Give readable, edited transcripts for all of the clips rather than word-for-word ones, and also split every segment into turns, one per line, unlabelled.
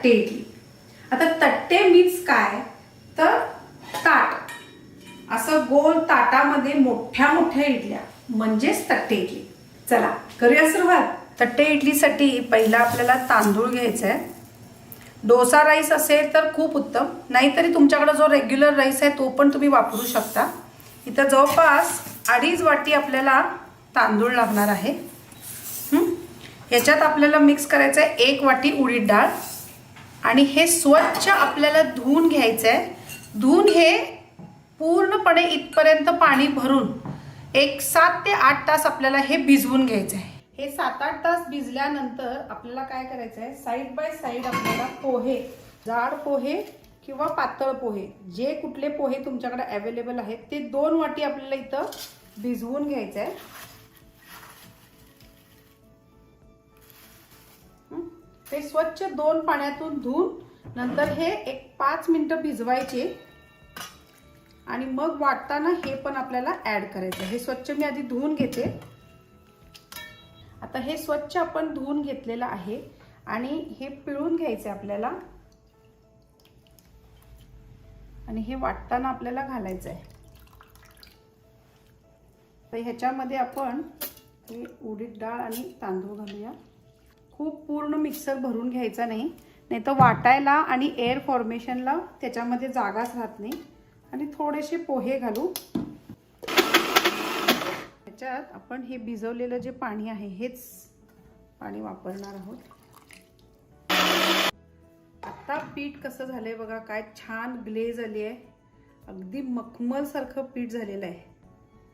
तट्टे इडली। आता तट्टे मीन्स काय तर ताट, असं गोल ताटामध्ये मोठ्या मोठ्या इडल्या म्हणजेच तट्टे इडली। चला करूया सुरुवात। तट्टे इडलीसाठी पहिला आपल्याला तांदूळ घ्यायचा आहे। डोसा राईस असेल तर खूप उत्तम, नाहीतरी तुमच्याकडे जो रेग्युलर राईस आहे तो पण तुम्ही वापरू शकता। इथं जवळपास 2.5 वाटी आपल्याला तांदूळ लागणार आहे। याच्यात आपल्याला मिक्स करायचं आहे 1 वाटी उडीद डाळ आणि हे स्वच्छ आपल्याला धुवून घ्यायचं आहे। धुवून हे पूर्णपणे इथपर्यंत पाणी भरून एक 7 ते 8 तास आपल्याला हे भिजवून घ्यायचं आहे। हे 7-8 तास भिजल्यानंतर आपल्याला काय करायचं आहे, साइड बाय साइड आपल्याला पोहे, जाड पोहे किंवा पातळ पोहे, जे कुठले पोहे तुमच्याकडे अवेलेबल आहेत ते 2 वाटी आपल्याला इथं भिजवून घ्यायचं आहे। ते स्वच्छ 2 पाण्यातून धुवून नंतर हे एक 5 मिनिटं भिजवायचे आणि मग वाटताना हे पण आपल्याला ऍड करायचं। हे स्वच्छ मी आधी धुवून घेते। आता हे स्वच्छ आपण धुवून घेतलेलं आहे आणि हे पिळून घ्यायचे आपल्याला आणि हे वाटताना आपल्याला घालायचं आहे। तर ह्याच्यामध्ये आपण हे उडीद डाळ आणि तांदूळ घालूया। खूप पूर्ण मिक्सर भरून घ्यायचा नाही, नाही तर वाटायला आणि एअर फॉर्मेशनला त्याच्यामध्ये जागाच राहत नाही। आणि थोडेसे पोहे घालू। त्याच्यात आपण हे भिजवलेलं जे पाणी आहे हेच पाणी वापरणार आहोत। आता पीठ कसं झालंय बघा, काय छान ग्लेज आली आहे, अगदी मखमल सारखं पीठ झालेलं आहे।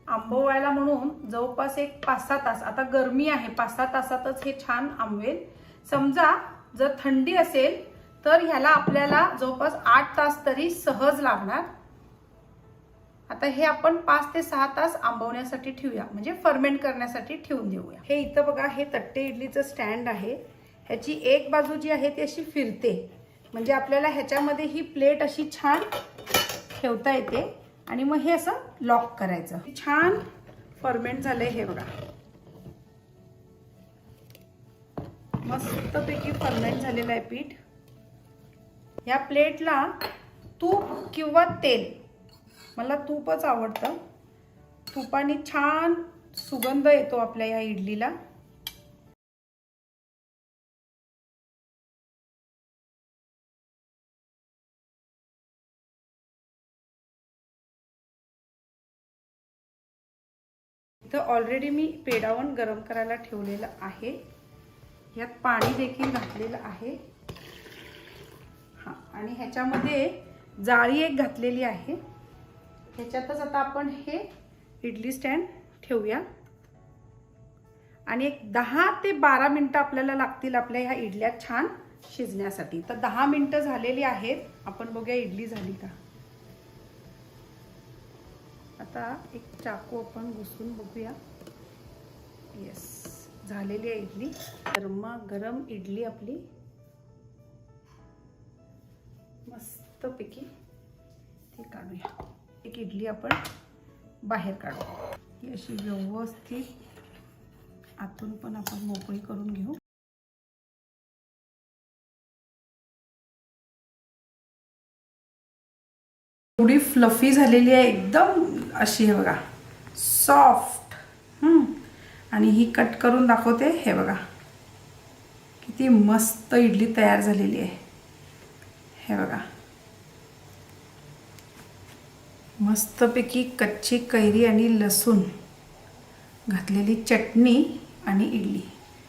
आंबवायला म्हणून जवळपास एक 5-6 तास, आता गरमी आहे 5-6 तासातच हे छान आंबेल। समजा जर थंडी असेल तर ह्याला आपल्याला जवळपास 8 तास तरी सहज लागणार। आता हे आपण 5 ते 6 तास आंबवण्यासाठी ठेवूया, म्हणजे फर्मेंट करण्यासाठी ठेवून देऊया। हे इथं बघा, हे तट्टे इडलीचं स्टँड आहे। ह्याची एक बाजू जी आहे ती अशी फिरते, म्हणजे आपल्याला ह्याच्यामध्ये ही प्लेट अशी छान ठेवता येते आणि मग हे असं लॉक करायचं। छान फर्मेंट झालंय हे बघा, मस्तपैकी फर्मेंट झालेलं आहे पीठ। या प्लेटला तूप किंवा तेल, मला तूपच आवडतं, तुपाने छान सुगंध येतो आपल्या या इडलीला। इथं ऑलरेडी मी पेडावण गरम करायला ठेवलेलं आहे, यात पाणी देखील घातलेलं आहे। आणि ह्याच्यामध्ये जाळी एक घातलेली आहे। ह्याच्यातच आता आपण हे इडली स्टँड ठेवूया आणि एक 10 ते 12 मिनिटं आपल्याला लागतील आपल्या ह्या इडल्या छान शिजण्यासाठी। तर 10 मिनिटं झालेली आहेत, आपण बघूया इडली झाली का। आता एक चाकू आपण घुसून बघूया। येस, झालेली आहे इडली। गरम इडली आपली मस्तपैकी ती काढूया। एक इडली आपण बाहेर काढू, ही अशी व्यवस्थित आतून पण आपण मोकळी करून घेऊ। थोडी फ्लफी झालेली आहे, एकदम अशी आहे बघा, सॉफ्ट। आणि ही कट करून दाखवते, हे बघा किती मस्त इडली तयार झालेली आहे। हे बघा, मस्तपैकी कच्ची कैरी आणि लसूण घातलेली चटणी आणि इडली।